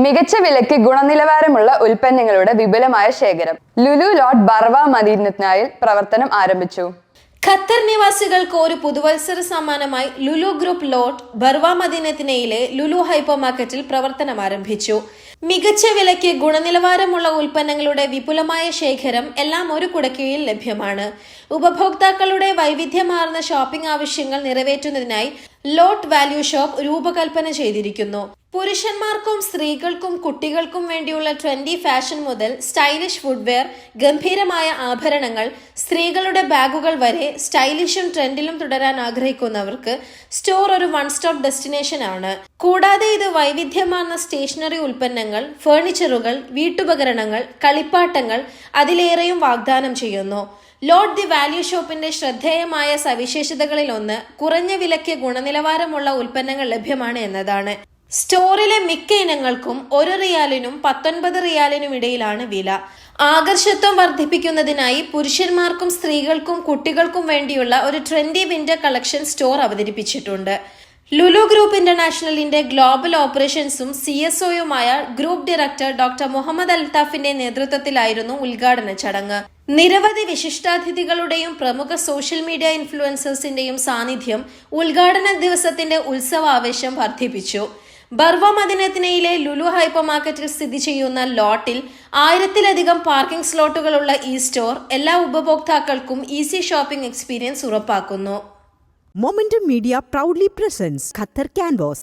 മികച്ച വിലയ്ക്ക് ഗുണനിലവാരമുള്ള ഉൽപ്പന്നങ്ങളുടെ വിപുലമായ ശേഖരം. ലുലു ലോട്ട് ബർവ മദീനത്തിൽ പ്രവർത്തനം ആരംഭിച്ചു. ഖത്തർ നിവാസികൾക്ക് ഒരു പുതുവത്സര സമ്മാനമായി ലുലു ഗ്രൂപ്പ് ലോട്ട് ബർവ മദീനത്തിനയിലെ ലുലു ഹൈപ്പർ മാർക്കറ്റിൽ പ്രവർത്തനം ആരംഭിച്ചു. മികച്ച വിലയ്ക്ക് ഗുണനിലവാരമുള്ള ഉൽപ്പന്നങ്ങളുടെ വിപുലമായ ശേഖരം എല്ലാം ഒരു കുടക്കീഴിൽ ലഭ്യമാണ്. ഉപഭോക്താക്കളുടെ വൈവിധ്യമാർന്ന ഷോപ്പിംഗ് ആവശ്യങ്ങൾ നിറവേറ്റുന്നതിനായി ലോട്ട് വാല്യൂ ഷോപ്പ് രൂപകൽപ്പന ചെയ്തിരിക്കുന്നു. പുരുഷന്മാർക്കും സ്ത്രീകൾക്കും കുട്ടികൾക്കും വേണ്ടിയുള്ള ട്രെൻഡി ഫാഷൻ മുതൽ സ്റ്റൈലിഷ് ഫുഡ്വെയർ, ഗംഭീരമായ ആഭരണങ്ങൾ, സ്ത്രീകളുടെ ബാഗുകൾ വരെ സ്റ്റൈലിഷും ട്രെൻഡിലും തുടരാൻ ആഗ്രഹിക്കുന്നവർക്ക് സ്റ്റോർ ഒരു വൺ സ്റ്റോപ്പ് ഡെസ്റ്റിനേഷൻ ആണ്. കൂടാതെ ഇത് വൈവിധ്യമാർന്ന സ്റ്റേഷനറി ഉൽപ്പന്നങ്ങൾ, ഫർണിച്ചറുകൾ, വീട്ടുപകരണങ്ങൾ, കളിപ്പാട്ടങ്ങൾ അതിലേറെയും വാഗ്ദാനം ചെയ്യുന്നു. ലോട്ട് ദി വാല്യൂ ഷോപ്പിന്റെ ശ്രദ്ധേയമായ സവിശേഷതകളിൽ ഒന്ന് കുറഞ്ഞ വിലയ്ക്ക് ഗുണനിലവാരമുള്ള ഉൽപ്പന്നങ്ങൾ ലഭ്യമാണ് എന്നതാണ്. സ്റ്റോറിലെ മിക്ക ഇനങ്ങൾക്കും 1 റിയാലിനും 19 റിയാലിനും ഇടയിലാണ് വില. ആകർഷത്വം വർദ്ധിപ്പിക്കുന്നതിനായി പുരുഷന്മാർക്കും സ്ത്രീകൾക്കും കുട്ടികൾക്കും വേണ്ടിയുള്ള ഒരു ട്രെൻഡി വിന്റർ കളക്ഷൻ സ്റ്റോർ അവതരിപ്പിച്ചിട്ടുണ്ട്. ലുലു ഗ്രൂപ്പ് ഇന്റർനാഷണലിന്റെ ഗ്ലോബൽ ഓപ്പറേഷൻസും CSOയുമായ ഗ്രൂപ്പ് ഡയറക്ടർ ഡോക്ടർ മുഹമ്മദ് അൽത്താഫിന്റെ നേതൃത്വത്തിലായിരുന്നു ഉദ്ഘാടന ചടങ്ങ്. നിരവധി വിശിഷ്ടാതിഥികളുടെയും പ്രമുഖ സോഷ്യൽ മീഡിയ ഇൻഫ്ലുവൻസേഴ്സിന്റെയും സാന്നിധ്യം ഉദ്ഘാടന ദിവസത്തിന്റെ ഉത്സവാവേശം വർദ്ധിപ്പിച്ചു. ബർവ മദീനത്തിനയിലെ ലുലു ഹൈപ്പർ മാർക്കറ്റിൽ സ്ഥിതി ചെയ്യുന്ന ലോട്ടിൽ 1000-ലധികം പാർക്കിംഗ് സ്ലോട്ടുകളുള്ള ഈ സ്റ്റോർ എല്ലാ ഉപഭോക്താക്കൾക്കും ഈസി ഷോപ്പിംഗ് എക്സ്പീരിയൻസ് ഉറപ്പാക്കുന്നു. Momentum Media proudly presents Qatar Canvas.